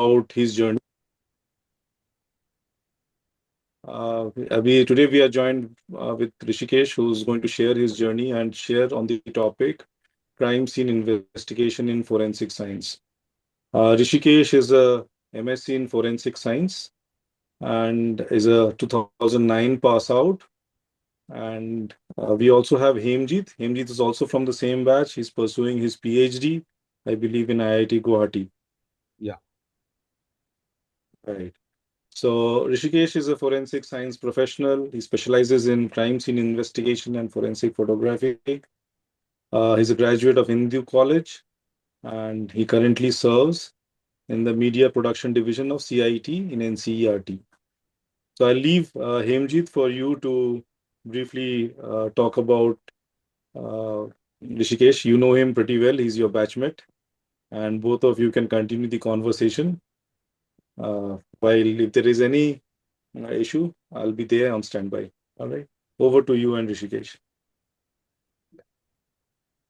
about his journey. Today we are joined with Rishikesh, who's going to share his journey and share on the topic crime scene investigation in forensic science. Rishikesh is a MSc in forensic science and is a 2009 pass out. And we also have Hemjit. Hemjit is also from the same batch. He's pursuing his PhD, I believe, in IIT Guwahati. Yeah. Right. So Rishikesh is a forensic science professional. He specializes in crime scene investigation and forensic photography. He's a graduate of Hindu College, and he currently serves in the media production division of CIT in NCERT. So I'll leave Hemjit for you to briefly talk about uh, Rishikesh. You know him pretty well. He's your batchmate, and both of you can continue the conversation. While if there is any issue, I'll be there on standby. All right. Over to you and Rishikesh.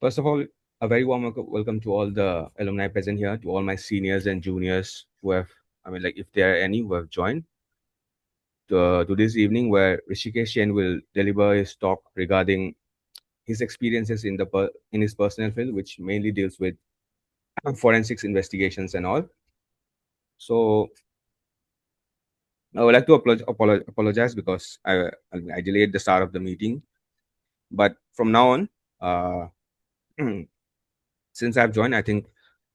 First of all, a very warm welcome to all the alumni present here, to all my seniors and juniors who have, if there are any who have joined to this evening, where Rishikesh Jain will deliver his talk regarding his experiences in his personal field, which mainly deals with forensics investigations and all. So I would like to apologize because I delayed the start of the meeting, but from now on, uh, since I've joined, I think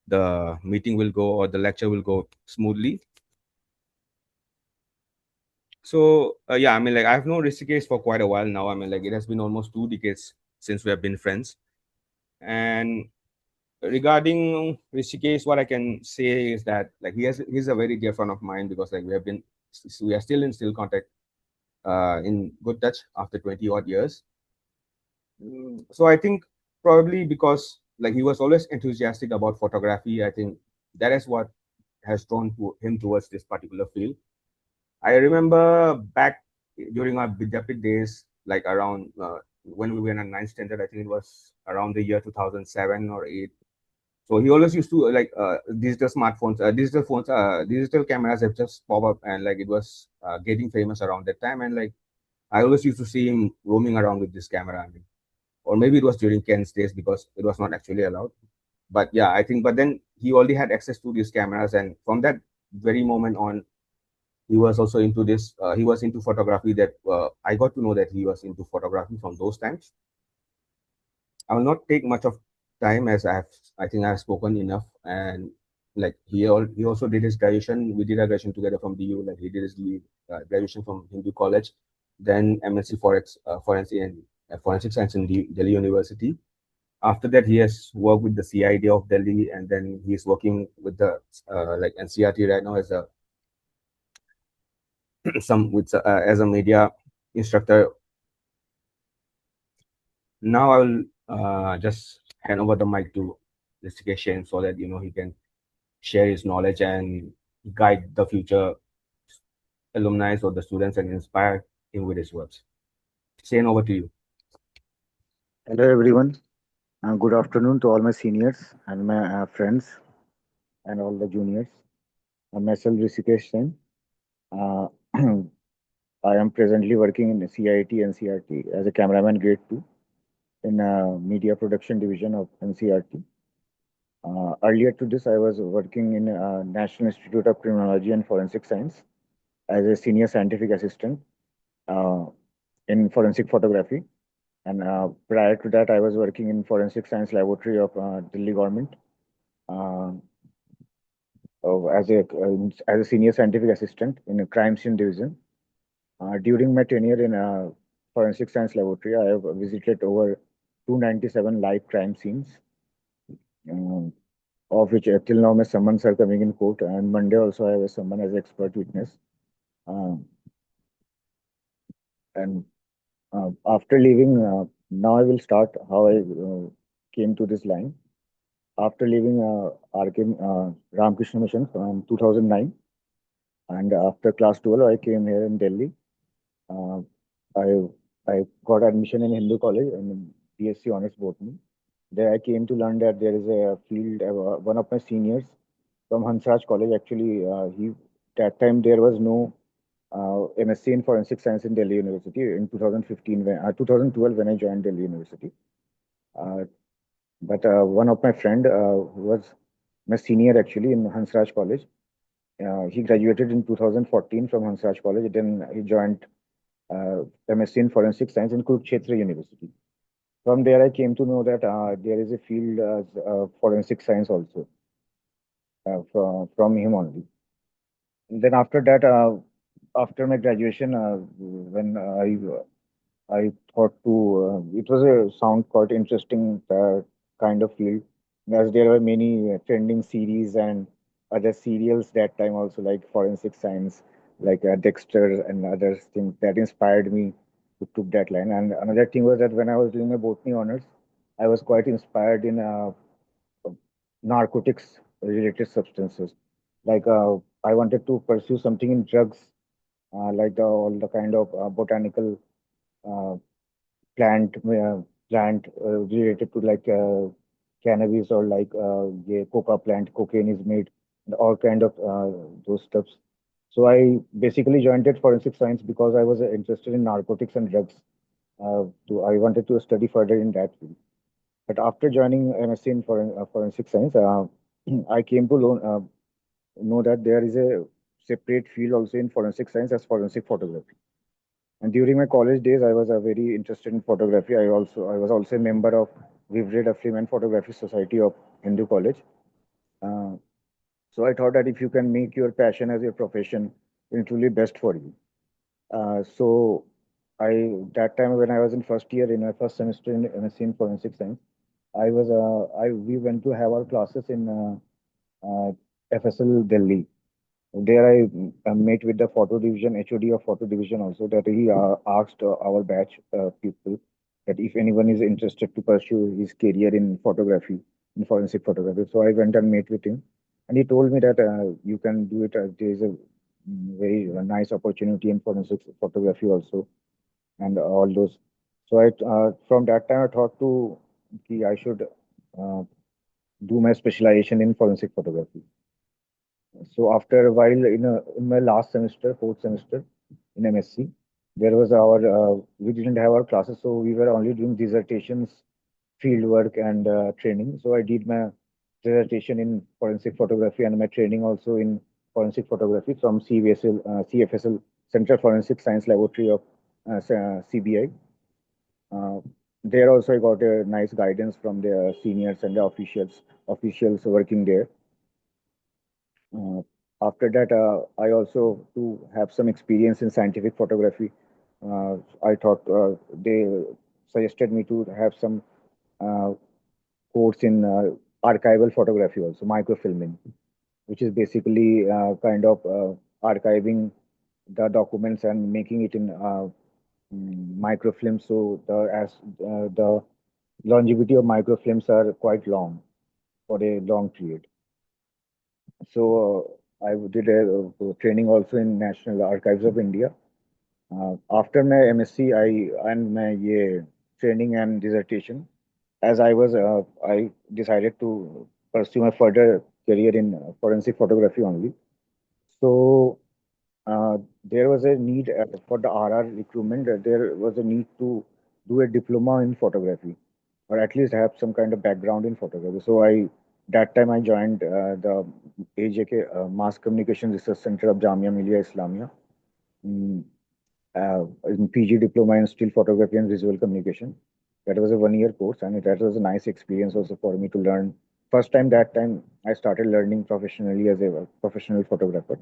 the meeting will go or the lecture will go smoothly. So I've known Rishikesh for quite a while now. It has been almost 2 decades since we have been friends. And regarding Rishikesh, what I can say is that he's a very dear friend of mine, because we are still in contact, in good touch after 20 odd years. So I think probably because he was always enthusiastic about photography, I think that is what has drawn him towards this particular field. I remember back during our Vidyapit days, like around when we were in a ninth standard, I think it was around the year 2007 or 8. So he always used to digital smartphones, digital cameras have just pop up, and it was getting famous around that time. And I always used to see him roaming around with this camera. Or maybe it was during Ken's days, because it was not actually allowed. But yeah, I think, but then he already had access to these cameras, and from that very moment on, he was also into this. He was into photography. That I got to know that he was into photography from those times. I will not take much of time, as I think I have spoken enough. And he also did his graduation. We did a graduation together from DU. Like he did his graduation from Hindu College, then MSc Forensic and Forensic Science in Delhi University. After that, he has worked with the CID of Delhi, and then he is working with the NCERT right now as a as a media instructor. Now I will just hand over the mic to Hrishikesh, so that he can share his knowledge and guide the future alumni or the students and inspire him with his words. Shane, over to you. Hello, everyone. Good afternoon to all my seniors and my friends and all the juniors. I'm myself Hrishikesh Singh. Uh, I am presently working in CIT NCERT as a cameraman grade 2 in media production division of NCERT. Earlier to this, I was working in National Institute of Criminology and Forensic Science as a senior scientific assistant uh, in forensic photography. And prior to that, I was working in forensic science laboratory of Delhi government uh, as a senior scientific assistant in a crime scene division. During my tenure in forensic science laboratory, I have visited over 297 live crime scenes, um, of which till now my summons are coming in court. And Monday also I was summoned as expert witness. Um, and after leaving, now I will start how I came to this line. After leaving RK Ramakrishna Mission from 2009, and after class 12, I came here in Delhi. Uh, I I got admission in Hindu College and BSc Honors Botany. There I came to learn that there is a field. One of my seniors from Hansraj College. Actually, he that time there was no MSc in Forensic Science in Delhi University in 2015 2012 when I joined Delhi University. Uh, but one of my friend who was my senior actually in Hansraj College, he graduated in 2014 from Hansraj College. Then he joined MSc in Forensic Science in Kurukshetra University. From there, I came to know that there is a field as forensic science also from him only. And then after that, after my graduation, when I thought to it was a sound quite interesting kind of field, as there were many trending series and other serials that time also like forensic science, like Dexter and other things that inspired me to took that line. And another thing was that when I was doing my botany honors, I was quite inspired in narcotics related substances. Like I wanted to pursue something in drugs, all the kind of botanical uh, plant related to like cannabis or like yeah, coca plant, cocaine is made, and all kind of those stuffs. So I basically joined it forensic science because I was interested in narcotics and drugs. I wanted to study further in that field. But after joining MSc in forensic science, I came to know that there is a separate field also in forensic science as forensic photography. And during my college days, I was very interested in photography. I was also a member of Vivreda Film and Photography Society of Hindu College. Uh, so I thought that if you can make your passion as your profession, it's really best for you. So I that time when I was in first year in my first semester in MSc in Forensic Science, I was I we went to have our classes in FSL Delhi. There I met with the photo division, HOD of photo division also, that he asked our batch people that if anyone is interested to pursue his career in photography, in forensic photography. So I went and met with him, and he told me that you can do it. There is a very nice opportunity in forensic photography also, and all those. So from that time I thought to I should uh, do my specialization in forensic photography. So after a while, in my last semester, fourth semester in MSc, there was we didn't have our classes, so we were only doing dissertations, field work, and training. So I did my dissertation in forensic photography and my training also in forensic photography from CFSL, Central Forensic Science Laboratory of CBI. Uh, there also I got a nice guidance from the seniors and the officials working there. Uh, After that, I also to have some experience in scientific photography. I thought they suggested me to have some uh, course in archival photography also, microfilming, which is basically kind of archiving the documents and making it in microfilm. So the longevity of microfilms are quite long for a long period. So I did a training also in National Archives of India. After my MSc, I and my training and dissertation, as I decided to pursue my further career in forensic photography only. So there was a need for the RR recruitment. There was a need to do a diploma in photography, or at least have some kind of background in photography. So that time I joined the AJK Mass Communication Research Center of Jamia Millia Islamia, mm, in PG diploma in still photography and visual communication. That was a 1 year course, and that was a nice experience also for me to learn. First time that time I started learning professionally as a professional photographer.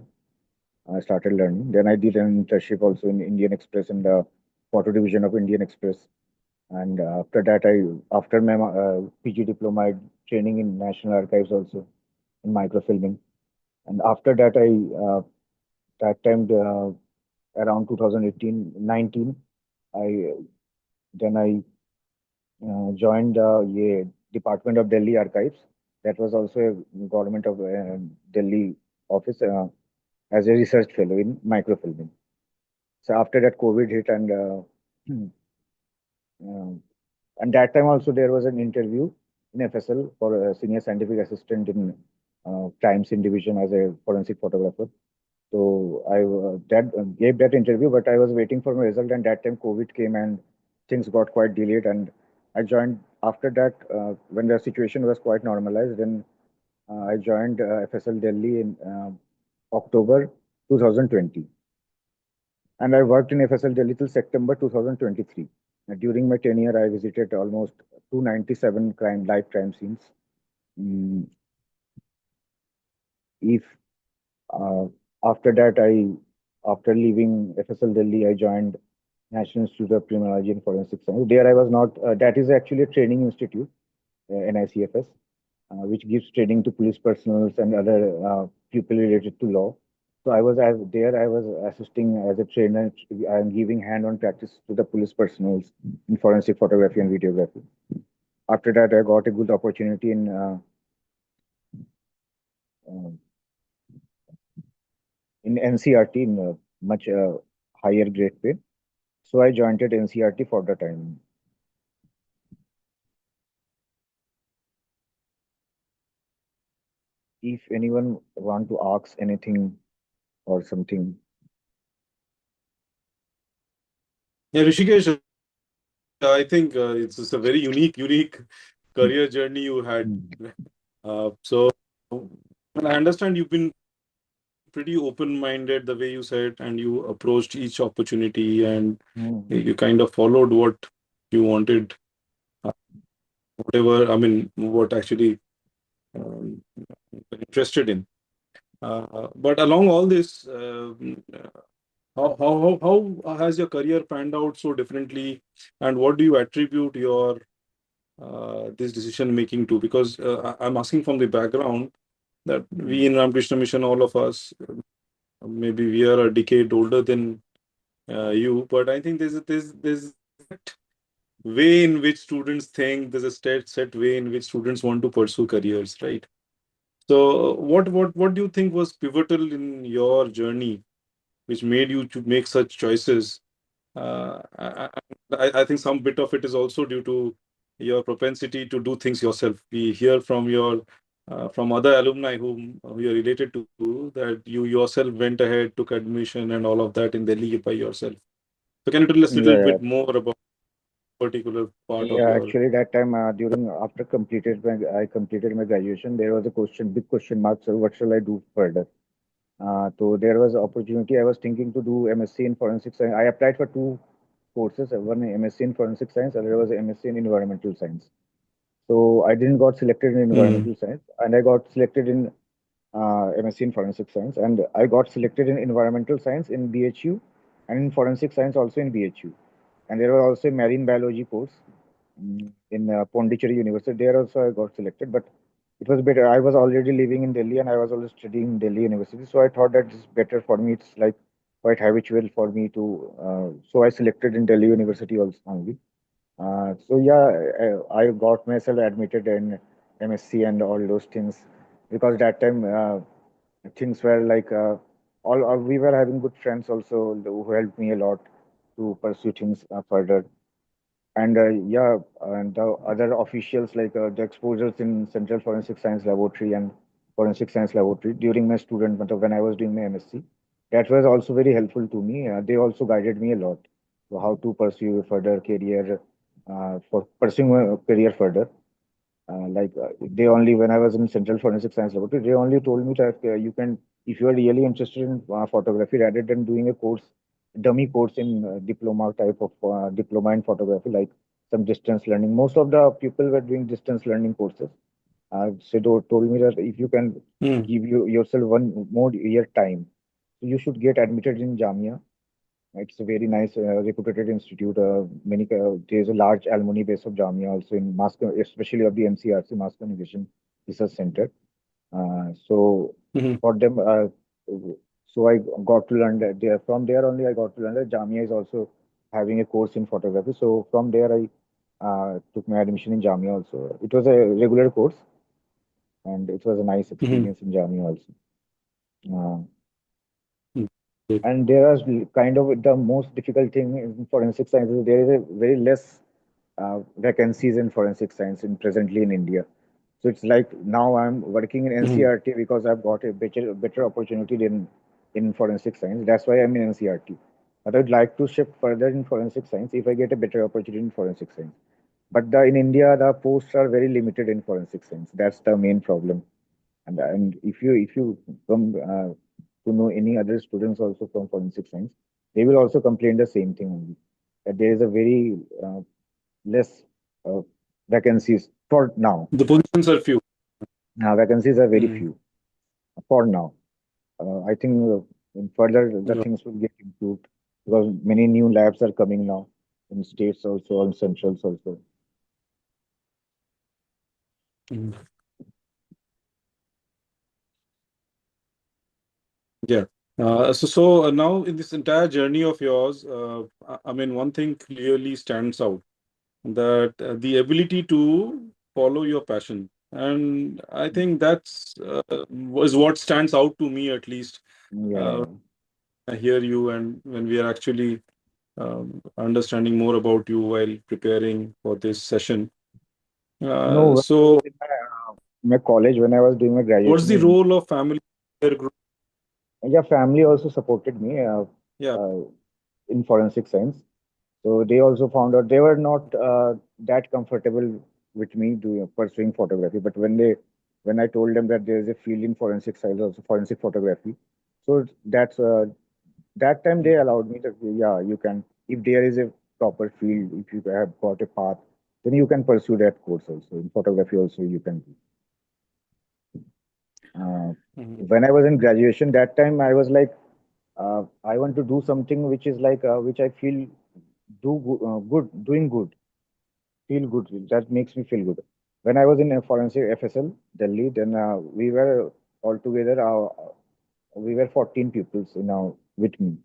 I started learning. Then I did an internship also in Indian Express in the photo division of Indian Express. And after my PG diploma, I training in National Archives also in microfilming. And after that, that time around 2018, 19, I then I joined the Department of Delhi Archives. That was also a government of Delhi office as a research fellow in microfilming. So after that, COVID hit, and uh, and that time also there was an interview in FSL for a senior scientific assistant in. crime scene division as a forensic photographer. So I gave that interview, but I was waiting for my result, and that time COVID came and things got quite delayed. And I joined after that when the situation was quite normalized. Then I joined FSL Delhi in October 2020, and I worked in FSL Delhi till September 2023. During my tenure, I visited almost 297 live crime scenes. Mm, if uh, After that, after leaving FSL Delhi, I joined National Institute of Criminology and Forensic Science. There, I was not. That is actually a training institute, NICFS, which gives training to police personnel and other people related to law. So I was there. I was assisting as a trainer. I am giving hand-on practice to the police personnel in forensic photography and videography. After that, I got a good opportunity uh, in NCERT in much higher grade pay. So I joined at NCERT for the time. If anyone want to ask anything or something. Yeah, Rishikesh, I think it's just a very unique career journey you had. Mm. So, and I understand you've been pretty open-minded the way you said, and you approached each opportunity, and you kind of Mm. followed what you wanted, uh, whatever, I mean, what actually um, you're interested in. But along all this, how has your career panned out so differently, and what do you attribute your this decision making to? Because I'm asking from the background that we Mm. in Ramakrishna Mission, all of us, maybe we are a decade older than you, but I think there's a set way in which students think. There's a set way in which students want to pursue careers, right? So, what do you think was pivotal in your journey, which made you to make such choices? I think some bit of it is also due to your propensity to do things yourself. We hear from your from other alumni whom you're related to that you yourself went ahead, took admission, and all of that in Delhi by yourself. So can you tell us a little Yeah, bit more about particular part of yeah. your? Actually, that time during after I completed my graduation, there was a big question mark. So what shall I do further? So there was opportunity. I was thinking to do MSc in forensic science. I applied for two courses. One MSc in forensic science, and there was MSc in environmental science. So I didn't got selected in Mm, environmental science, and I got selected in MSc in forensic science, and I got selected in environmental science in BHU, and in forensic science also in BHU. And there was also a marine biology course in Pondicherry University. There also I got selected, but it was better. I was already living in Delhi and I was always studying in Delhi University, so I thought that it's better for me. It's like quite habitual for me to. So I selected in Delhi University also only. So yeah, I got myself admitted in MSc and all those things because that time things were like all we were having good friends also who helped me a lot to pursue things further. And yeah, and the other officials like the exposures in Central Forensic Science Laboratory and Forensic Science Laboratory during my student when I was doing my MSc, that was also very helpful to me. They also guided me a lot to how to pursue a further career for pursuing a career further. They only when I was in Central Forensic Science Laboratory, they only told me that you can, if you are really interested in photography, rather than doing a course, dummy course in diploma type of diploma in photography, like some distance learning. Most of the people were doing distance learning courses. Told me that if you can mm, give yourself one more year time, you should get admitted in Jamia. It's a very nice, reputed institute. There's a large alumni base of Jamia also in especially of the MCRC, Mass Communication Research Center. So mhm. for them, so I got to learn that there. From there only, I got to learn that Jamia is also having a course in photography. So from there, I took my admission in Jamia also. It was a regular course, and it was a nice Mhm. experience in Jamia also. Uh, Mm. Great. and there are kind of the most difficult thing in forensic science is there is a very less vacancies in forensic science in presently in India. So it's like now I'm working in Mhm. NCERT because I've got a better opportunity in forensic science. That's why I'm in NCERT. But I'd like to shift further in forensic science if I get a better opportunity in forensic science. But in India, the posts are very limited in forensic science. That's the main problem. And if you come to know any other students also from forensic science, they will also complain the same thing only, that there is a very less uh, vacancies for now. The positions are few. Vacancies are very Mhm. few for now. I think in further the Yeah. things will get improved because many new labs are coming now in states also and centrals also. Mhm. Yeah. So now in this entire journey of yours, I mean, one thing clearly stands out, that the ability to follow your passion. And I think that's was what stands out to me, at least. Uh, Yeah. I hear you, and when we are actually understanding more about you while preparing for this session. No, when I So, was in my college, when I was doing my what's graduation the in, role of family peer group? yeah, family also supported me Yeah. uh, in forensic science. So they also found out they were not that comfortable with me doing pursuing photography. But when I told them that there is a field in forensic science, also forensic photography, so that time they allowed me that yeah, you can, if there is a proper field, if you have got a path, then you can pursue that course also. In photography also you can do. Uh, Mhm. when I was in graduation, that time I was like, I want to do something which is like which I feel good, doing good, feel good. That makes me feel good. When I was in a forensic FSL Delhi, then we were all together. We were 14 pupils now with me,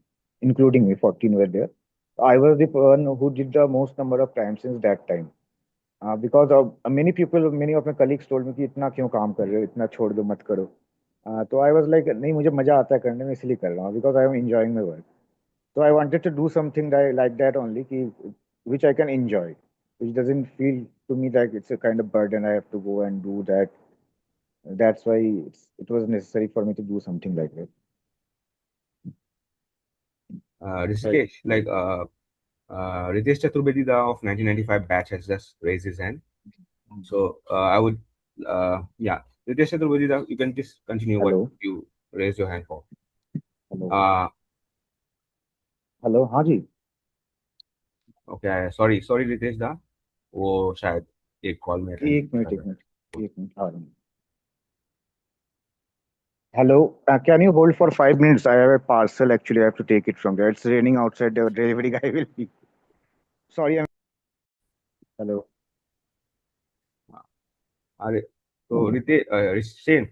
including me. 14 were there. I was the one who did the most number of times since that time. Because of many people, many of my colleagues told me कि इतना क्यों काम कर रहे हो, इतना छोड़ दो मत करो. तो I was like नहीं मुझे मजा आता है करने में इसलिए कर रहा हूँ because I am enjoying my work. So I wanted to do something like that only, which I can enjoy, which doesn't feel to me like it's a kind of burden. I have to go and do that. That's why it was necessary for me to do something like that. Right. Rishikesh, like Ritesh Chaturvedi of 1995 batch has just raised his hand. So I would, yeah, Ritesh Chaturvedi, you can just continue what Hello, you raised your hand for. hello, Uh, hello. हाँ जी. okay, sorry Ritesh da, वो शायद एक call में attend एक minute कर एक रहा minute एक मिनट आ रहा हूँ. Hello, can you hold for 5 minutes? I have a parcel actually. I have to take it from there. It's raining outside. The delivery guy will be. Sorry, I'm. Hello. है. अरे तो Ritesh, same,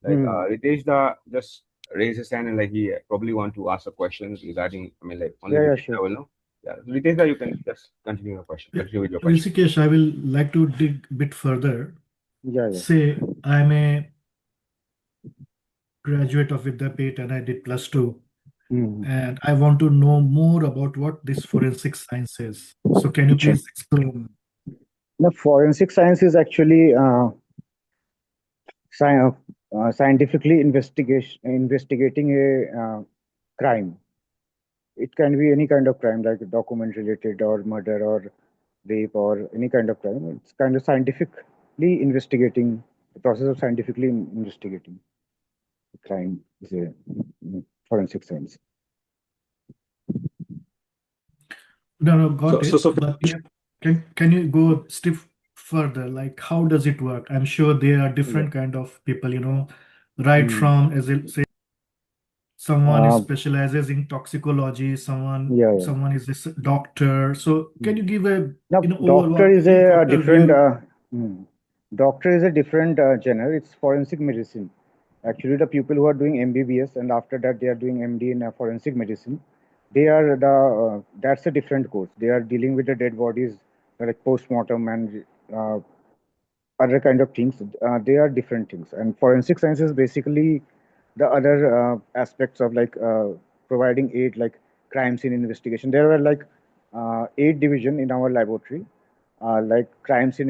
like Hmm. Ritesh da just raised his hand and like he probably want to ask a question regarding, I mean like only Yeah, yeah, Ritesh sure. da will know. Yeah, Ritesh da, you can just continue your question, continue with your question. Rishikesh, I will like to dig a bit further. Yeah, yeah. Say I'm a graduate of Vidyapet and I did plus two, Hmm. and I want to know more about what this forensic science is. So can you Sure. please explain? The forensic science is actually scientifically investigating a crime. It can be any kind of crime, like document related or murder or rape or any kind of crime. It's kind of scientifically investigating the process of scientifically investigating the crime is a forensic science. No, no, So, got so, it. so But yeah, can you go a step further? Like how does it work? I'm sure there are Yeah. different kind of people, right Hmm. from as I say someone is Uh, specializes in toxicology, someone yeah, yeah. someone is a doctor. So can Hmm. you give a Now, doctor overall is a helicopter different. view? Hmm. Doctor is a different genre. It's forensic medicine. Actually, the people who are doing MBBS and after that they are doing MD in forensic medicine, they are that's a different course. They are dealing with the dead bodies, like postmortem and other kind of things. They are different things. And forensic science is basically the other aspects of like providing aid, like crime scene investigation. There were like eight division in our laboratory, like crime scene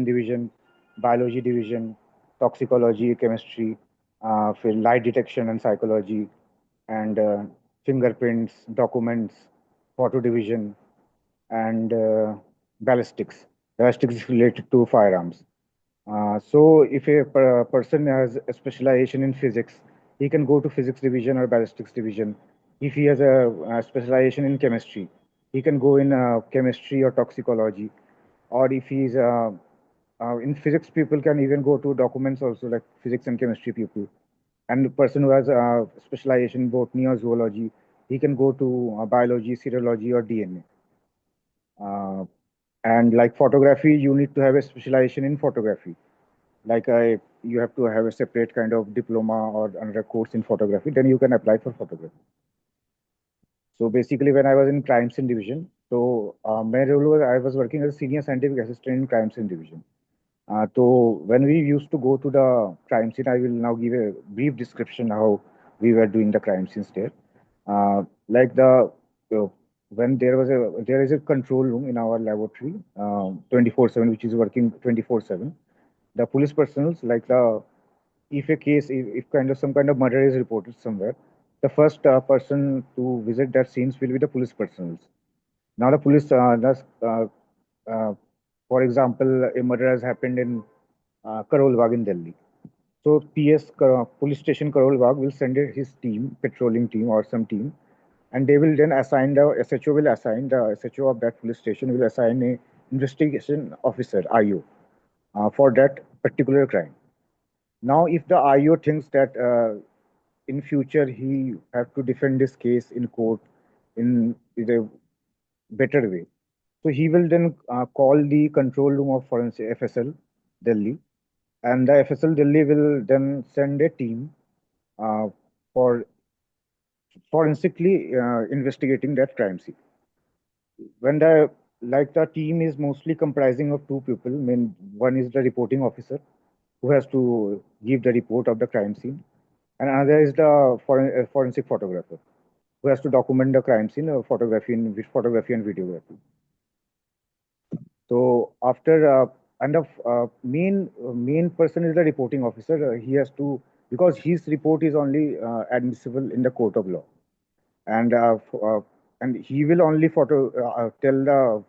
division, biology division, toxicology, chemistry, for light detection and psychology, and fingerprints, documents, photo division, and ballistics. Ballistics is related to firearms. So if a person has a specialization in physics, he can go to physics division or ballistics division. If he has a specialization in chemistry, he can go in chemistry or toxicology. Or if he's in physics, people can even go to documents also, like physics and chemistry people. And the person who has a specialization in botany or zoology, he can go to biology, serology, or DNA. And like photography, you need to have a specialization in photography. Like you have to have a separate kind of diploma or another course in photography, then you can apply for photography. So basically, when I was in crime scene division, so my role was I was working as a senior scientific assistant in crime scene division. So when we used to go to the crime scene, I will now give a brief description how we were doing the crime scenes there. Like uh, when there is a control room in our laboratory, 24/7, which is working 24/7. The police personnel, like the if a case, if kind of some kind of murder is reported somewhere, the first person to visit that scenes will be the police personnel. Now the police does, uh, for example, a murder has happened in Karol Bagh in Delhi. So police station Karol Bagh will send his team, patrolling team or some team, and they will then assign the SHO of that police station will assign a investigation officer IO for that particular crime. Now, if the IO thinks that in future he have to defend this case in court in a better way, so he will then call the control room of forensic FSL Delhi, and the FSL Delhi will then send a team uh, for forensically investigating that crime scene. When the team is mostly comprising of two people, I mean, one is the reporting officer who has to give the report of the crime scene, and another is the forensic photographer who has to document the crime scene, photography and videography. So after and the main person is the reporting officer. He has to, because his report is only admissible in the court of law, and he will only tell the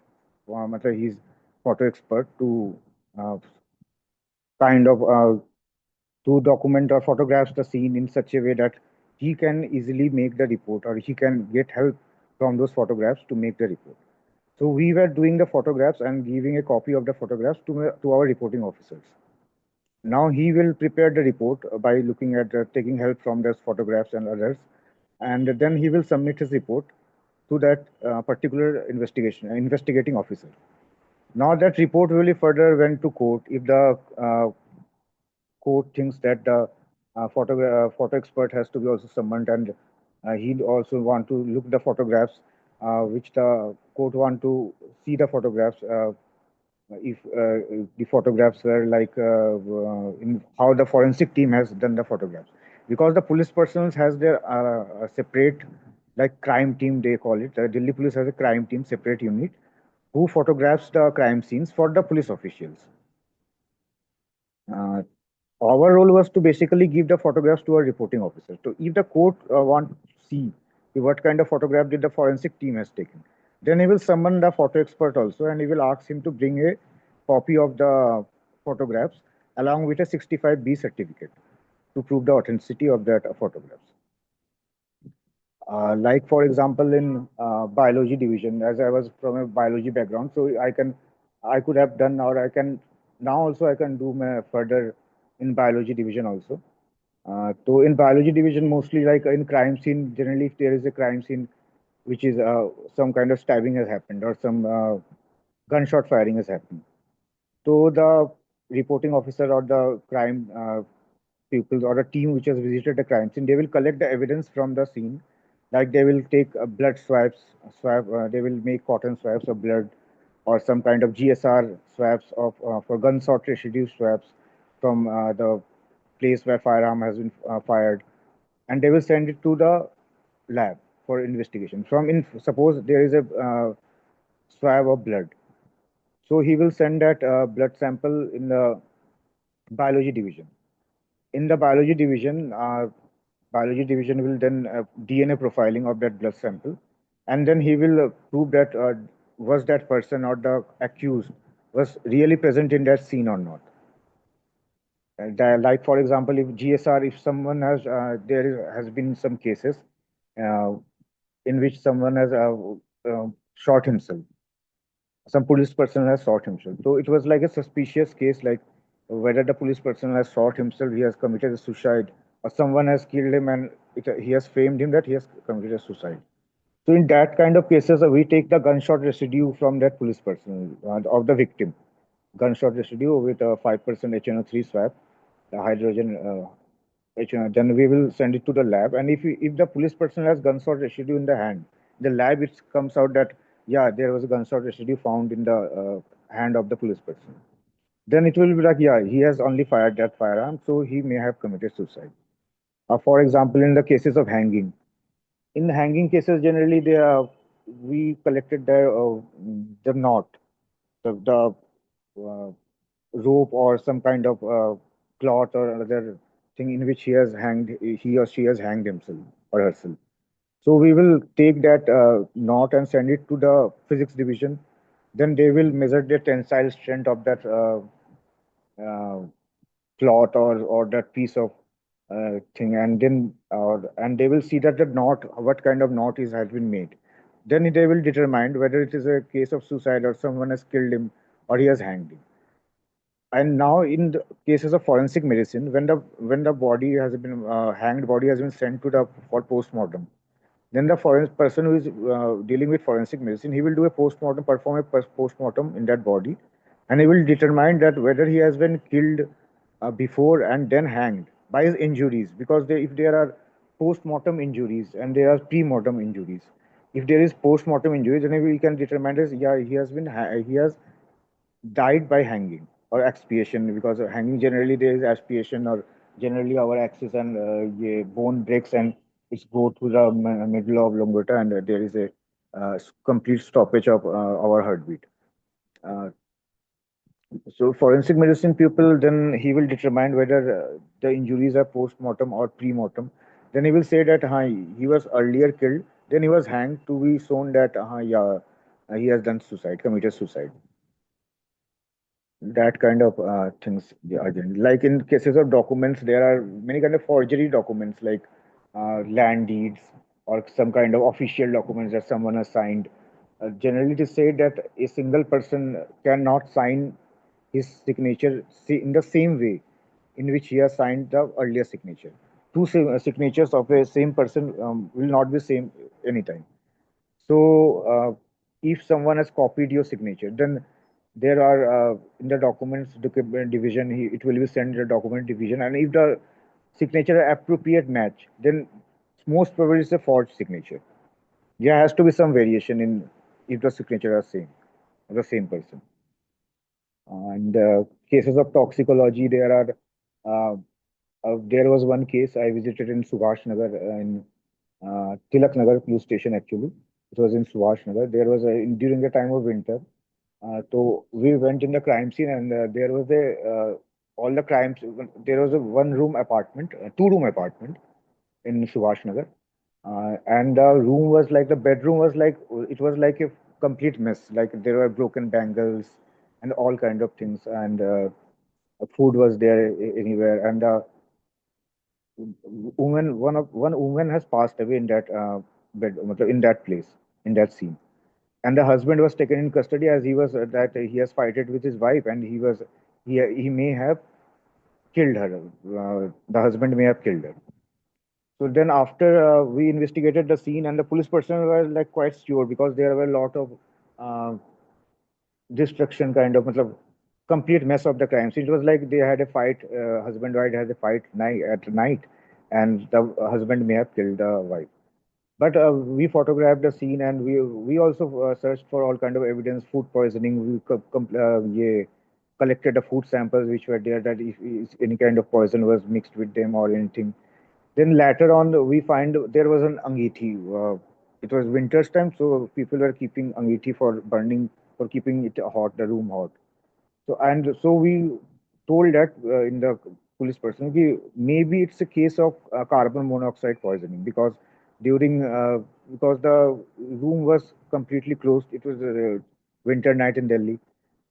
he's photo expert to uh, kind of to document or photographs the scene in such a way that he can easily make the report, or he can get help from those photographs to make the report. So we were doing the photographs and giving a copy of the photographs to our reporting officers. Now he will prepare the report by looking at taking help from those photographs and others, and then he will submit his report to that particular investigating officer. Now that report will be further went to court if the court thinks that the photo expert has to be also summoned, and he also want to look the photographs which the court want to see the photographs if the photographs were like in how the forensic team has done the photographs, because the police personnel has their separate like crime team, they call it. Delhi police has a crime team, separate unit, who photographs the crime scenes for the police officials. uh, our role was to basically give the photographs to our reporting officer. So if the court want to see what kind of photograph did the forensic team has taken, then he will summon the photo expert also, and he will ask him to bring a copy of the photographs along with a 65B certificate to prove the authenticity of that photographs. Like for example, in biology division, as I was from a biology background, so I could have done, or I can now also I can do my further in biology division also. So in biology division, mostly like in crime scene, generally if there is a crime scene which is some kind of stabbing has happened or some gunshot firing has happened, so the reporting officer or the crime people or a team which has visited the crime scene, they will collect the evidence from the scene. Like they will take blood they will make cotton swabs of blood, or some kind of GSR swabs of for gunshot residue swabs from the place where firearm has been fired, and they will send it to the lab for investigation. Suppose there is a swab of blood, so he will send that blood sample in the biology division. In the biology division will then DNA profiling of that blood sample, and then he will prove that was that person or the accused was really present in that scene or not. Like for example, if GSR, if someone has has been some cases uh, in which someone has shot himself, some police person has shot himself. So it was like a suspicious case, like whether the police person has shot himself, he has committed a suicide, or someone has killed him and he has framed him that he has committed a suicide. So in that kind of cases, we take the gunshot residue from that police person of the victim, gunshot residue with a 5% HNO3 swab, the hydrogen HNO. Then we will send it to the lab, and if the police person has gunshot residue in the hand, the lab it comes out that yeah, there was a gunshot residue found in the hand of the police person. Then it will be like yeah, he has only fired that firearm, so he may have committed suicide. For example, in the cases of hanging, in hanging cases, generally they are we collected the knot, the rope or some kind of cloth or another thing in which he or she has hanged himself or herself. So we will take that knot and send it to the physics division. Then they will measure the tensile strength of that uh, cloth or that piece of thing, and then and they will see that the knot, what kind of knot is has been made. Then they will determine whether it is a case of suicide or someone has killed him or he has hanged him. And now in the cases of forensic medicine, when the body has been hanged body has been sent to the for post-mortem, then the person who is dealing with forensic medicine, he will do a post-mortem, perform a post-mortem in that body, and he will determine that whether he has been killed before and then hanged by his injuries, because if there are post-mortem injuries and there are pre-mortem injuries, if there is post-mortem injuries, then we can determine that yeah, he has died by hanging or expiation, because hanging generally there is expiation, or generally our axis and bone breaks and it's go to the middle of longota, and there is a complete stoppage of our heartbeat. Uh, so forensic medicine people, then he will determine whether the injuries are post-mortem or pre-mortem. Then he will say that he was earlier killed, then he was hanged to be shown that yeah, he has done suicide, committed suicide. That kind of things they are doing. Like in cases of documents, there are many kind of forgery documents, like land deeds or some kind of official documents that someone has signed. Generally, it is said that a single person cannot sign his signature in the same way in which he has signed the earlier signature. Two signatures of a same person will not be same anytime. So, if someone has copied your signature, then there are in the documents document division, it will be sent to the document division, and if the signature appropriate match, then most probably it's a forged signature. There has to be some variation in if the signature are same, the same person. And cases of toxicology, there was one case I visited in Subhash Nagar in Tilak Nagar police station actually. It was in Subhash Nagar. There was during the time of winter. So we went in the crime scene, and there was a all the crimes. There was a one room apartment, two room apartment in Subhash Nagar, and the room was like the bedroom was like it was like a complete mess. Like there were broken bangles and all kind of things, and food was there anywhere, and one woman has passed away in that in that place, in that scene, and the husband was taken in custody as he was that he has fighted with his wife, and he may have killed her. The husband may have killed her. So then after we investigated the scene, and the police personnel were like quite sure, because there were a lot of uh, destruction kind of matlab, complete mess of the crime scene. It was like they had a fight, husband wife had a fight at night, and the husband may have killed the wife. But we photographed the scene, and we also searched for all kind of evidence, food poisoning. We yeah, collected the food samples which were there, that if any kind of poison was mixed with them or anything. Then later on, we find there was an angithi. It was winter's time, so people were keeping angithi for burning, for keeping it hot, the room hot. So we told that in the police person, maybe it's a case of carbon monoxide poisoning during because the room was completely closed. It was a winter night in Delhi,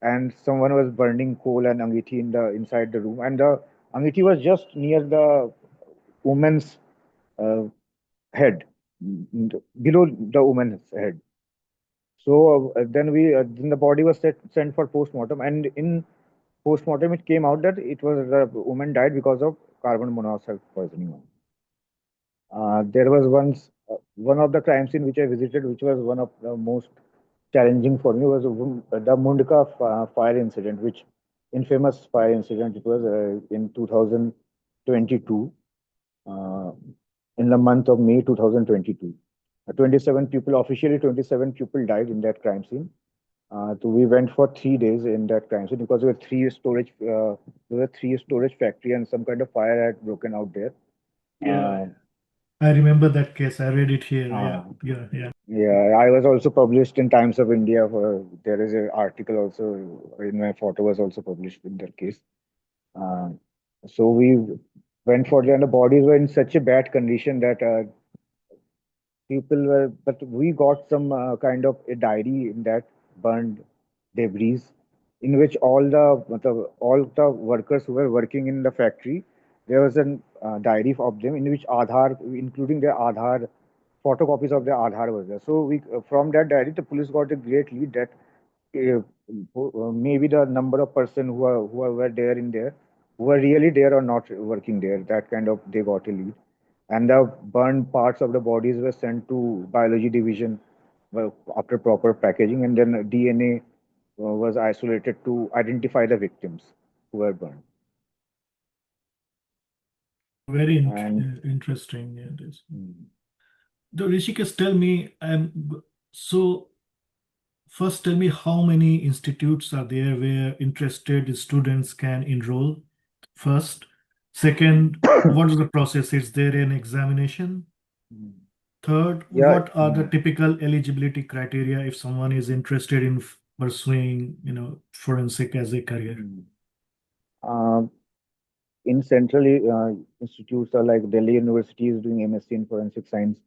and someone was burning coal and angithi inside the room, and the angithi was just near the woman's uh, head, below the woman's head. So then the body was sent for postmortem, and in postmortem it came out that it was the woman died because of carbon monoxide poisoning. There was one of the crime scene which I visited, which was one of the most challenging for me, was the Mundka fire incident, which infamous fire incident. It was in 2022, uh, in the month of May 2022. 27 people, officially 27 people died in that crime scene. So we went for 3 days in that crime scene because there were three storage factory and some kind of fire had broken out there. Yeah, Uh, I remember that case. I read it here. Yeah, uh, yeah, yeah. yeah, I was also published in Times of India. There is an article also in my photo was also published in that case. Uh, so we went for there, and the bodies were in such a bad condition that but we got some kind of a diary in that burned debris, in which all the workers who were working in the factory, there was a diary of them in which Aadhaar, including their Aadhaar, photocopies of their Aadhaar was there. So from that diary, the police got a great lead that maybe the number of person were there in there, who were really there or not working there. That kind of they got a lead, and the burned parts of the bodies were sent to biology division after proper packaging, and then DNA was isolated to identify the victims who were burned. Very And interesting. Yeah, it is. mm, The Rishikesh, tell me, so first tell me how many institutes are there where interested students can enroll first. Second, what is the process? Is there an examination? mm, Third, yeah, what are the typical eligibility criteria if someone is interested in pursuing, forensic as a career? mm. Uh, in central institutes are like Delhi University is doing MSc in forensic science.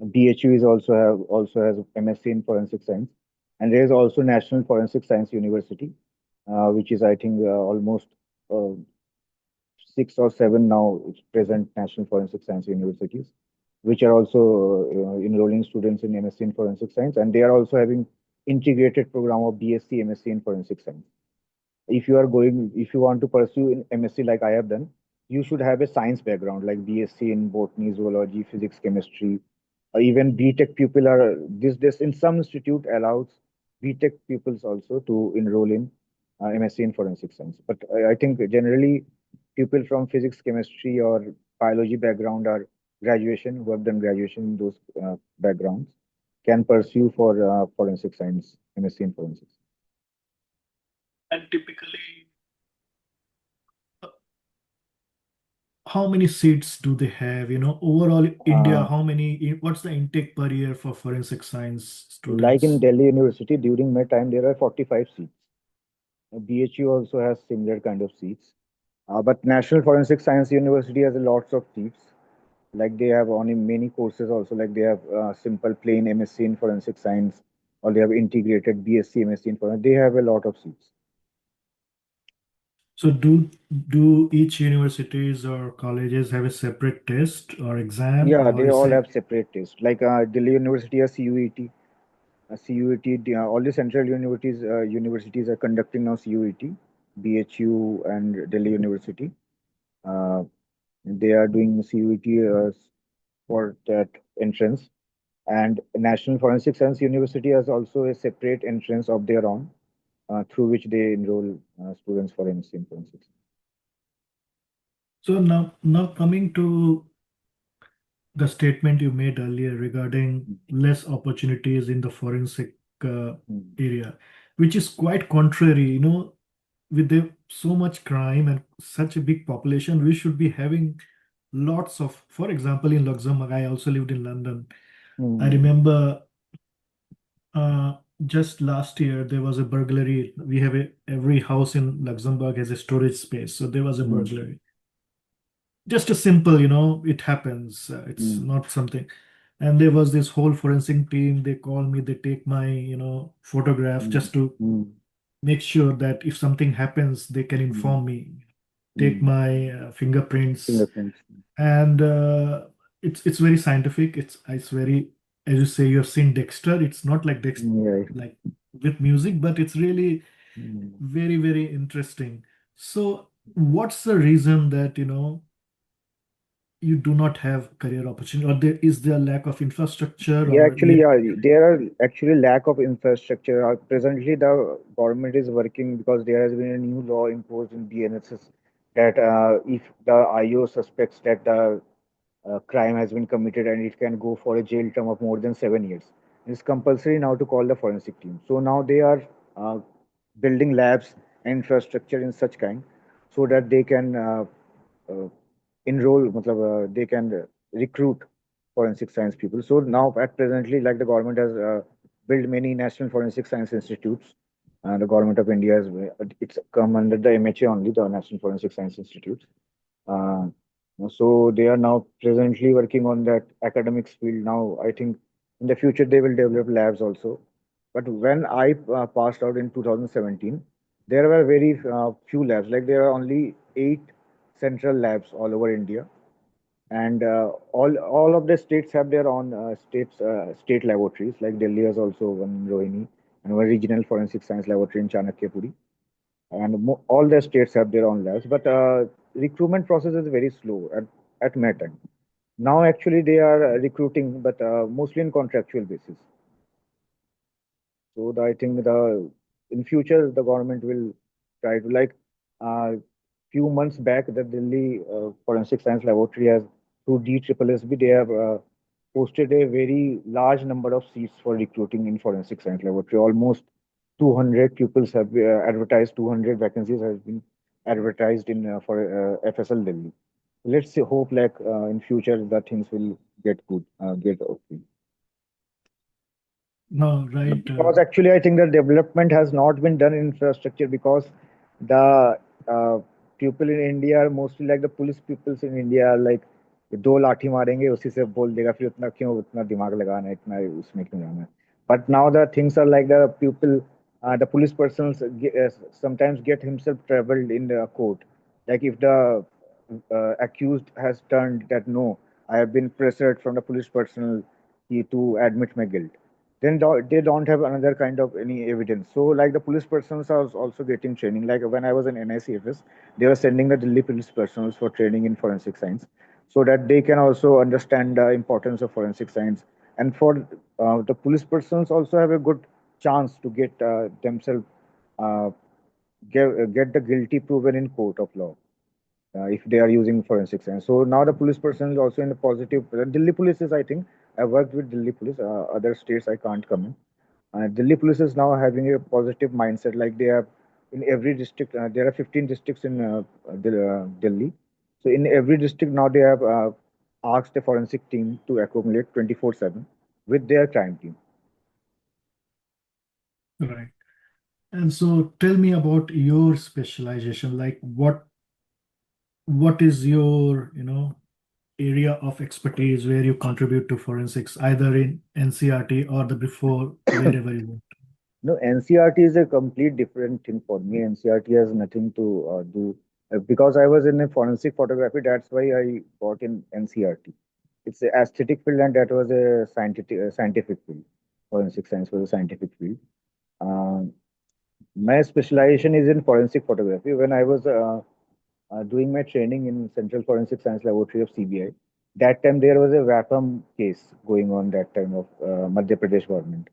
BHU is also has MSc in forensic science, and there is also National Forensic Science University, which is I think almost uh, six or seven now present National Forensic Science universities, which are also enrolling students in MSc in forensic science, and they are also having integrated program of BSc, MSc in forensic science. If you want to pursue in MSc like I have done, you should have a science background like BSc in botany, zoology, physics, chemistry, or even BTech people are this in some institute allows BTech pupils also to enroll in MSc in forensic science. But I think generally people from physics, chemistry, or biology background or graduation who have done graduation in those backgrounds can pursue for forensic science, MSc in forensics. And typically, how many seats do they have? Overall, India, what's the intake per year for forensic science Like in students? Delhi University, during my time, there are 45 seats. BHU also has similar kind of seats. But National Forensic Science University has lots of seats. Like they have on in many courses also, like they have simple plain MSc in forensic science, or they have integrated BSc, MSc in forensic. They have a lot of seats. So do each universities or colleges have a separate test or exam, Yeah, or they is all it? have separate tests. Like Delhi University has CUET. CUET, all the central universities are conducting now CUET, BHU and Delhi University. Uh, they are doing CUET for that entrance. And National Forensic Science University has also a separate entrance of their own, through which they enroll students for MSc in forensics. So now coming to the statement you made earlier regarding less opportunities in the forensic Mm, area, which is quite contrary. With so much crime and such a big population, we should be having lots of, for example, in Luxembourg, I also lived in London. I mm, remember uh, just last year there was a burglary. We have every house in Luxembourg has a storage space, so there was a Mm, burglary. Just a simple, it happens. It's mm, not something. And there was this whole forensic team. They call me. They take my, photograph mm, just to mm, make sure that if something happens, they can mm, inform me. Take mm. my fingerprints, Fingerprints. and it's very scientific. It's very, as you say, you have seen Dexter. It's not like Dexter Yeah. like with music, but it's really Mm. very, very interesting. So what's the reason that you do not have career opportunity, or there lack of infrastructure, Yeah, or actually, yeah, there are actually lack of infrastructure. Presently, the government is working because there has been a new law imposed in BNSS that if the IO suspects that the crime has been committed and it can go for a jail term of more than 7 years, it's compulsory now to call the forensic team. So now they are uh, building labs and infrastructure in such kind so that they can uh, enroll, matlab, they can recruit forensic science people. So now at presently, like the government has built many national forensic science institutes. The government of India has it's come under the MHA only, the National Forensic Science Institute. Uh, so they are now presently working on that academics field. Now I think in the future they will develop labs also. But when I passed out in 2017, there were very few labs. Like there are only 8 central labs all over India, and all of the states have their own state laboratories. Like Delhi has also one in Rohini and one regional forensic science laboratory in Chanakyapuri, and all the states have their own labs. But recruitment process is very slow at my time. Now actually they are recruiting, but mostly in contractual basis. So I think the in future the government will try to, like, few months back the Delhi Forensic Science Laboratory has, through DSSSB, they have posted a very large number of seats for recruiting in Forensic Science Laboratory. Almost 200 pupils have advertised, 200 vacancies have been advertised in for FSL Delhi. Let's see, hope like in future that things will get good, get okay. no, right. Because actually, I think the development has not been done in infrastructure because the people in India are mostly like the police peoples in India are like दो लाठी मारेंगे उसी से बोल देगा फिर उतना क्यों उतना दिमाग लगाना है इतना उसमें क्यों जाना है. But now the things are like the people, the police persons sometimes get himself troubled in the court. Like if the accused has turned that no, I have been pressured from the police personnel to admit my guilt, then they don't have another kind of any evidence. So like the police persons are also getting training. Like when I was in NICFS, they were sending the Delhi police persons for training in forensic science so that they can also understand the importance of forensic science. And for the police persons also have a good chance to get themselves uh, get the guilty proven in court of law if they are using forensic science. So now the police person is also in the positive. Delhi police is, I think, I worked with Delhi police. Other states I can't comment. Delhi police is now having a positive mindset. Like they have in every district, there are 15 districts in Delhi. So in every district now they have asked a forensic team to accumulate 24/7 with their crime team. Right. And so tell me about your specialization. Like what is your, area of expertise where you contribute to forensics, either in NCRT or the before, wherever you want. No, NCRT is a complete different thing for me. NCRT has nothing to do because I was in a forensic photography. That's why I got in NCRT. It's a aesthetic field, and that was a scientific field. Forensic science was a scientific field. Um, my specialization is in forensic photography. When I was doing my training in Central Forensic Science Laboratory of CBI, that time there was a VAPAM case going on that time of Madhya Pradesh government.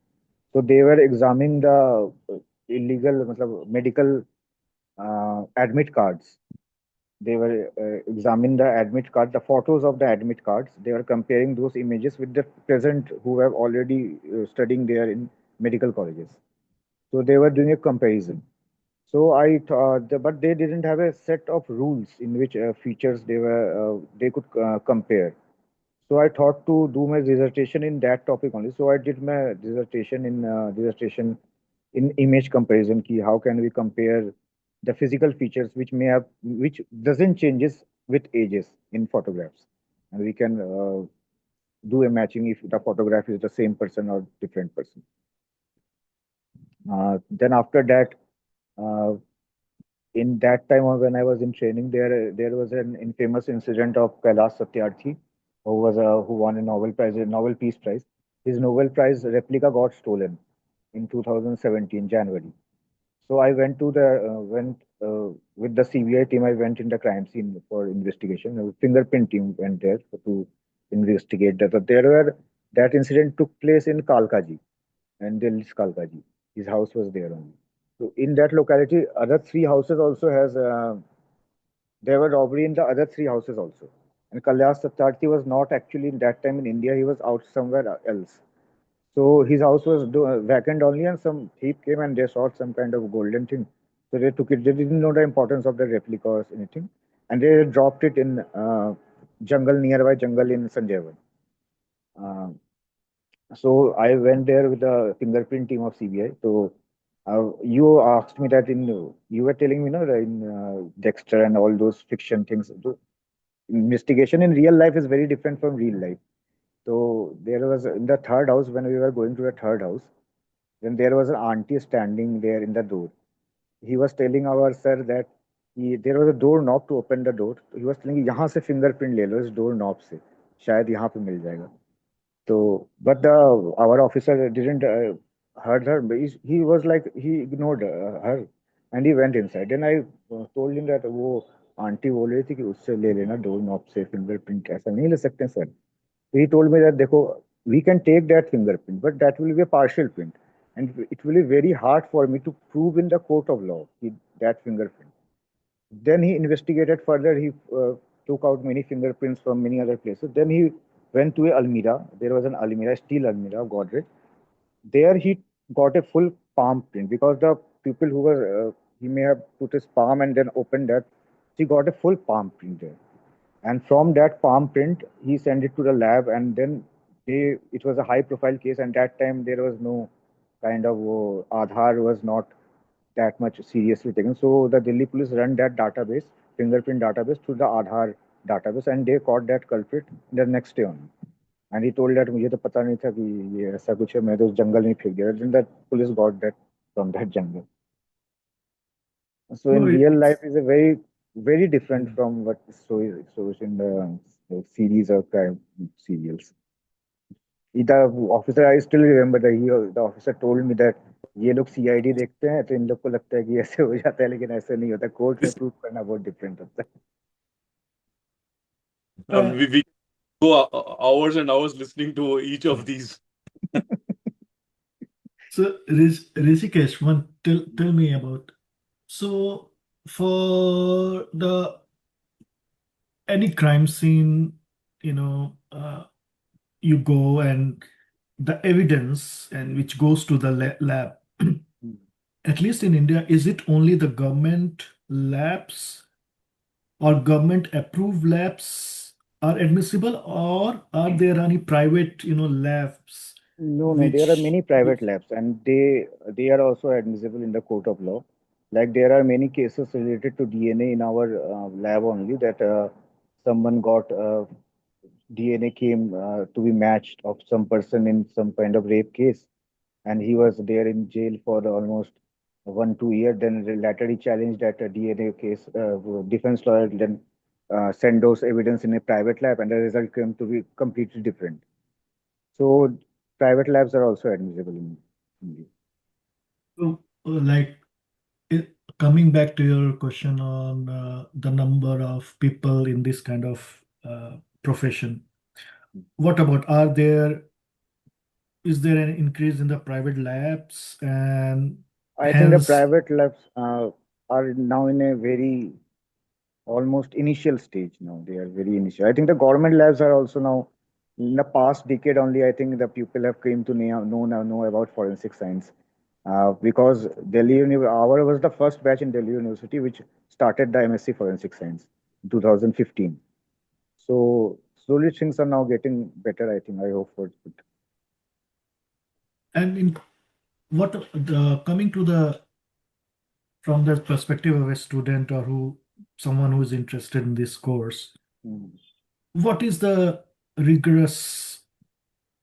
So they were examining the illegal matlab, medical admit cards. They were examining the admit card, the photos of the admit cards. They were comparing those images with the present who have already studying there in medical colleges. So they were doing a comparison. So I thought, but they didn't have a set of rules in which features they could compare. So I thought to do my dissertation in that topic only. So I did my dissertation in image comparison. Ki how can we compare the physical features which doesn't changes with ages in photographs, and we can do a matching if the photograph is the same person or different person. Then after that, uh, in that time or when I was in training, there was an infamous incident of Kailash Satyarthi, who won a Nobel Peace Prize. His Nobel Prize replica got stolen in 2017 January. So I went to the went with the CBI team. I went in the crime scene for investigation. The fingerprint team went there to investigate that. That incident took place in Kalkaji and Delhi's Kalkaji. His house was there only. So in that locality, other three houses also has there were robbery in the other three houses also. And Kailash Satyarthi was not actually in that time in India. He was out somewhere else. So his house was vacant only, and some thief came and they sought some kind of golden thing. So they took it. They didn't know the importance of the replica or anything, and they dropped it in nearby jungle in Sanjeevan. Uh, so I went there with the fingerprint team of CBI. So you asked me that you were telling me, that in Dexter and all those fiction things. The investigation in real life is very different from real life. So there was in the third house when we were going to the third house, then there was an auntie standing there in the door. He was telling our sir that there was a door knob to open the door. He was telling यहाँ से fingerprint ले लो इस door knob से शायद यहाँ पे मिल जाएगा. So, but our officer didn't heard her. But he was like he ignored her, and he went inside. Then I told him that वो आंटी बोल रही थी कि उससे ले लेना डोर नॉब से फिंगरप्रिंट ऐसा नहीं ले सकते sir. So he told me that देखो we can take that fingerprint, but that will be a partial print, and it will be very hard for me to prove in the court of law that fingerprint. Then he investigated further. He took out many fingerprints from many other places. Then he went to a Almira. There was an Almira, steel Almira of Godrej. There he got a full palm print because the people who were he may have put his palm and then opened that. He got a full palm print there, and from that palm print he sent it to the lab, and then it was a high profile case, and that time there was no kind of Aadhaar was not that much seriously taken. So the Delhi police run that database, fingerprint database, to the Aadhaar database, and they caught that culprit the next day only. And he told that मुझे तो पता नहीं था कि ये ऐसा कुछ है, मैं तो उस जंगल में फेंक दिया. Then that police got that from that jungle. So No, in real life it's is a very different yeah. from what shows in the series or crime serials. The officer, I still remember that the officer told me that ये लोग CID देखते हैं तो इन लोग को लगता है कि ऐसे हो जाता है, लेकिन ऐसे नहीं होता. कोर्ट में प्रूफ करना बहुत डिफरेंट होता है. Uh, We go hours and hours listening to each of these. so Rishikesh, one tell me about. So for the any crime scene, you go and the evidence and which goes to the lab. At least in India, is it only the government labs or government approved labs are admissible, or are there any private, labs No, there are which many private labs, and they are also admissible in the court of law. Like there are many cases related to DNA in our lab only, that someone got DNA came to be matched of some person in some kind of rape case, and he was there in jail for almost 1 2 years. Then later he challenged that DNA case. Defense lawyer then sent those evidence in a private lab, and the result came to be completely different. So private labs are also admissible in India. so, like coming back to your question on the number of people in this kind of profession, what about is there an increase in the private labs and I think the hence private labs are now in a very almost initial stage now. They are very initial. I think the government labs are also now in the past decade only. I think the people have came to know about forensic science because our was the first batch in Delhi University which started the MSc Forensic Science in 2015. So slowly things are now getting better, I think. I hope for it. And in what the coming to the from the perspective of a student or who someone who is interested in this course, Mm. what is the rigorous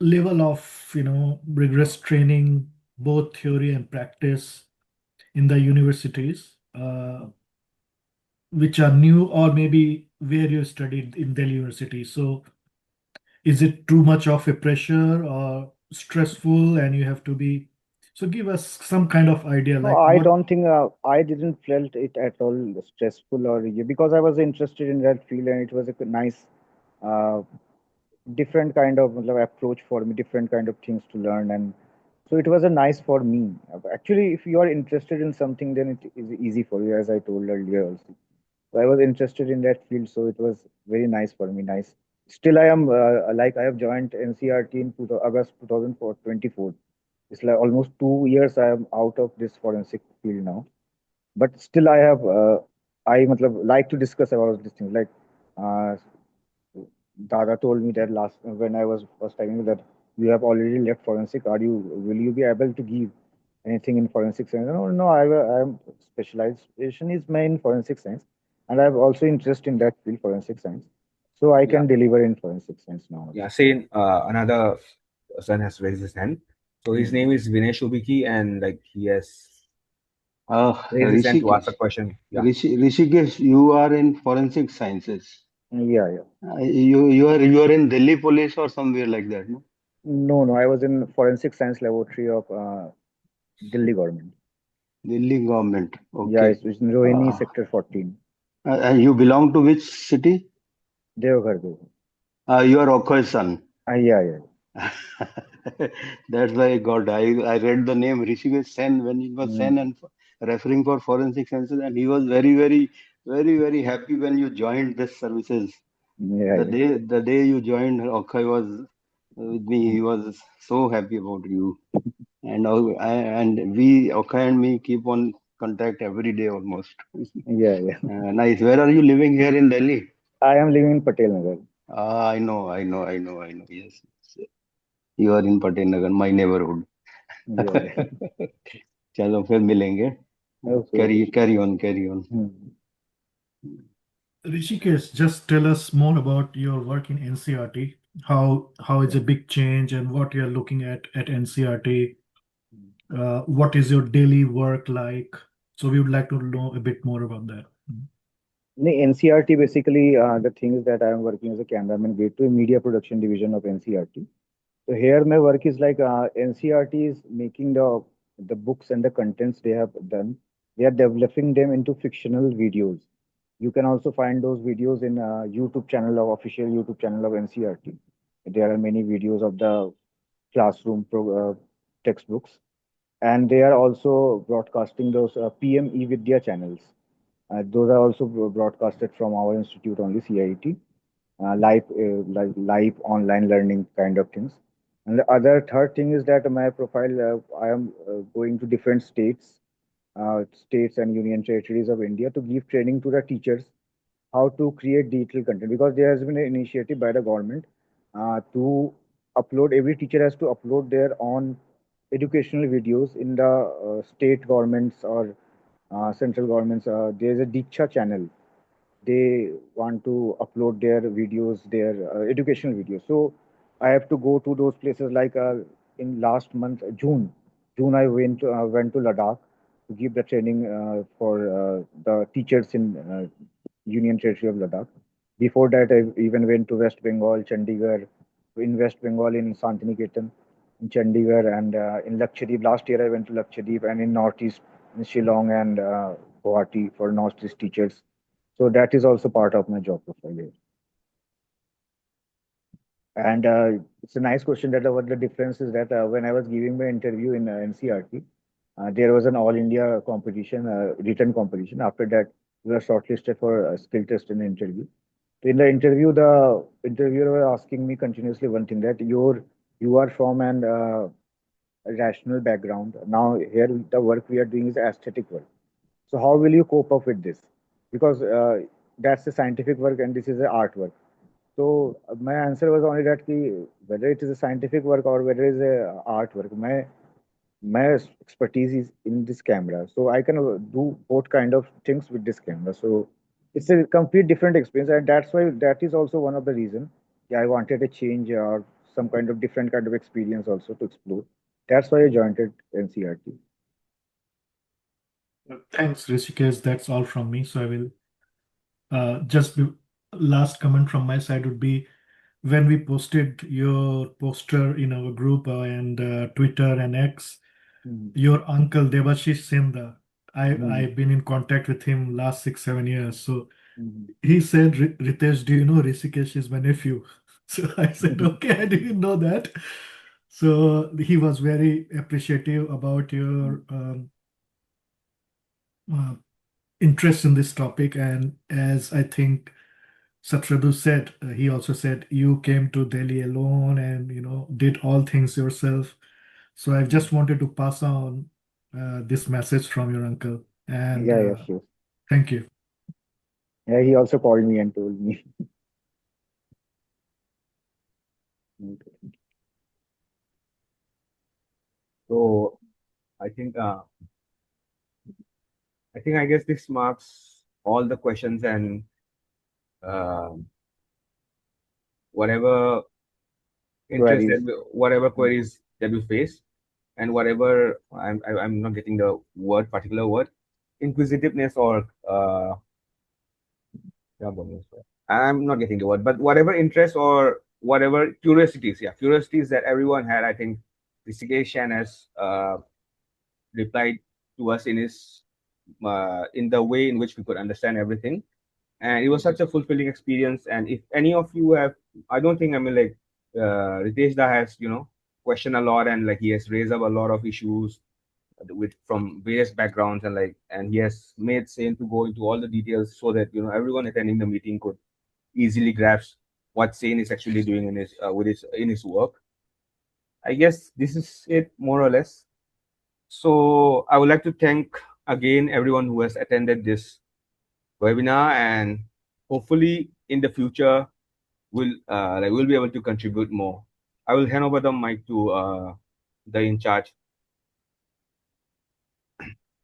level of rigorous training, both theory and practice, in the universities, which are new or maybe where you studied in Delhi University? So is it too much of a pressure or stressful and you have to be, so give us some kind of idea No, like I what. don't think I didn't felt it at all stressful or because I was interested in that field and it was a nice uh, different kind of approach for me, different kind of things to learn, and so it was a nice for me. Actually, if you are interested in something, then it is easy for you, as I told earlier also. So I was interested in that field, so it was very nice for me. Nice. Still, I am like I have joined NCERT in August 2024. It's like almost 2 years I am out of this forensic field now. But still, I have like to discuss about these things. Like uh, Dada told me that last when I was first timing that you have already left forensic. Will you be able to give anything in forensic science? No, no. I am specialization is my in forensic science, and I have also interest in that field, forensic science. So I Yeah, can deliver in forensic science now. yeah. Saying another son has raised his hand. So his Mm. name is Vinesh Ubiki, and like he has raised his hand to ask Rishikesh, a question. Yeah, Rishikesh, you are in forensic sciences. Yeah, yeah. You are in Delhi police or somewhere like that, no? No, no. I was in forensic science laboratory of Delhi government. Delhi government. Yeah, Okay. it's in Rohini Uh, sector 14. and you belong to which city? Deoghar. Deoghar. You are Okoy's son. Yeah, yeah. That's why I got. I read the name Rishikesh Sen when he was Mm. Sen and referring for forensic sciences, and he was very, very, very, very happy when you joined this services. Yeah, yeah. The day you joined, Okoy was with me. He was so happy about you, and we Okoy and me keep on contact every day almost. Yeah, yeah. Nice. Where are you living here in Delhi? I am living in Patel Nagar. I know, I know, I know, I know. Yes, yes. You are in Patel Nagar, my neighborhood. Yeah, yeah. चलो फिर मिलेंगे. Okay, Carry okay. carry on, carry on. Hmm. Rishikesh, just tell us more about your work in NCRT. How is Yeah. a big change and what you're looking at NCRT. What is your daily work like? So we would like to know a bit more about that. In the NCRT, basically, the things that I am working as a cameraman, Gateway Media Production Division of NCRT. So here, my work is like NCRT is making the books and the contents they have done. They are developing them into fictional videos. You can also find those videos in YouTube channel of official YouTube channel of NCRT. There are many videos of the textbooks, and they are also broadcasting those PM Vidya channels. Those are also broadcasted from our institute only, CIT, live online learning kind of things. And the other third thing is that my profile, I am going to different states and union territories of India to give training to the teachers how to create digital content, because there has been an initiative by the government to upload. Every teacher has to upload their own educational videos in the state governments or central governments. There's a Diksha channel. They want to upload their videos, their educational videos. So I have to go to those places. Like in last month, June I went to Ladakh to give the training for the teachers in Union Territory of Ladakh. Before that, I even went to West Bengal, Chandigarh, in West Bengal in Santiniketan, in Chandigarh, and in Lakshadweep. Last year, I went to Lakshadweep, and in Northeast, in Shillong and Guwahati for Northeast teachers. So that is also part of my job profile here. And it's a nice question that what the difference is that when I was giving my interview in NCRT, there was an all India competition, written competition. After that, we were shortlisted for a skill test and interview. So in the interview, the interviewer was asking me continuously one thing, that you are from an rational background. Now here the work we are doing is aesthetic work. So how will you cope up with this? Because that's the scientific work and this is the artwork. So my answer was only that whether it is a scientific work or whether it is a art work, my expertise is in this camera, so I can do both kind of things with this camera. So it's a complete different experience, and that's why that is also one of the reason I wanted a change or some kind of different kind of experience also to explore. That's why I joined it NCRT. Thanks, Rishikesh. That's all from me. So I will just be, last comment from my side would be when we posted your poster in our group and Twitter and X, Mhm. your uncle Devashish Senda, Mhm. I've been in contact with him last 6 7 years. So Mhm. he said, Ritesh, do you know Rishikesh is my nephew? So I said, okay, I didn't know that. So he was very appreciative about your uh, interest in this topic. And as I think Satradu said, he also said you came to Delhi alone and did all things yourself. So I just wanted to pass on this message from your uncle, and Yeah, yeah, sure. thank you. Yeah, he also called me and told me. Okay. So I think I guess this marks all the questions and uh, whatever interest Queries. whatever Mhm. queries that we face, and whatever I'm not getting the particular word, inquisitiveness or क्या बोलूं इसको? I'm not getting the word, but whatever interest or whatever curiosities that everyone had, I think Rishikesh has replied to us in the way in which we could understand everything, and it was such a fulfilling experience. And if any of you have, I don't think, I mean, like Ritesh da has questioned a lot, and like he has raised up a lot of issues with from various backgrounds, and he has made Sane to go into all the details so that everyone attending the meeting could easily grasp what Sane is actually doing in his in his work. I guess this is it more or less. So I would like to thank again everyone who has attended this webinar, and hopefully in the future we'll be able to contribute more. I will hand over the mic to the in charge.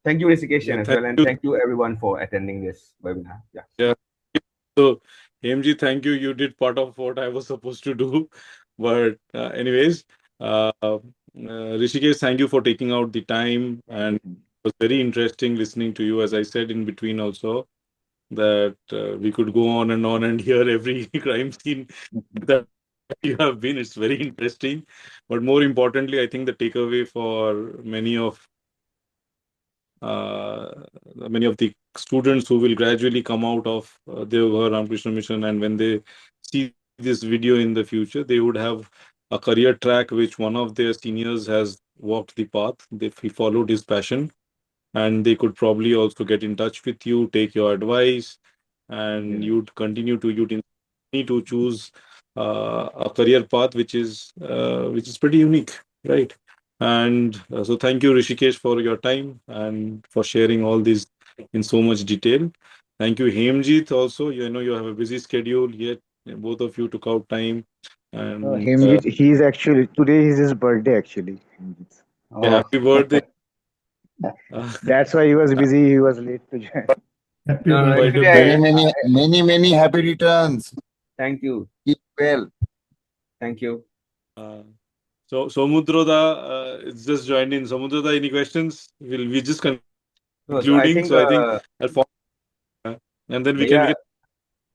Thank you, Rishikesh, Yeah, as thank well, and you. thank you everyone for attending this webinar. Yeah. Yeah. So, AMG, thank you. You did part of what I was supposed to do. But, anyways, Rishikesh, thank you for taking out the time. And it was very interesting listening to you, as I said in between also, that we could go on and hear every crime scene that you have been. It's very interesting. But more importantly, I think the takeaway for many of the students who will gradually come out of Devghar Ramakrishna Mission, and when they see this video in the future, they would have a career track which one of their seniors has walked the path. He followed his passion, and they could probably also get in touch with you, take your advice, and Yeah. you'd need to choose a career path which is pretty unique, right? And so thank you, Rishikesh, for your time and for sharing all this in so much detail. Thank you, Hemjit, also. You know you have a busy schedule, yet both of you took out time. And Himjit, he's actually today is his birthday actually. Himjit's. Oh, happy birthday. That's why he was busy. He was late to join. Happy No, no, Quite birthday. a actually, bit. Many happy returns. thank you, Keep well. thank you. Uh, so Samudroda it's just joined in. Samudroda, any questions? We just No, so I concluding. think So I think I'll follow, and then we yeah, can.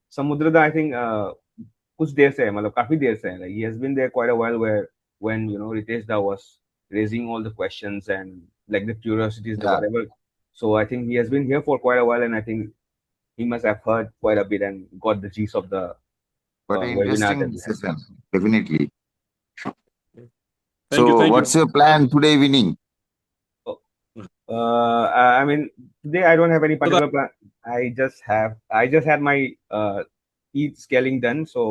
Samudrada, I think कुछ देर से है मतलब काफी देर से है, like he has been there quite a while, where when Ritesh Da was raising all the questions and like the curiosities, the Yeah, whatever. So I think he has been here for quite a while, and I think he must have heard quite a bit and got the gist of the but an webinar that interesting we had. session, definitely. Thank you, So, thank you. what's your plan today evening? So, I mean, today I don't have any So particular plan. I just had my Eid scaling done, so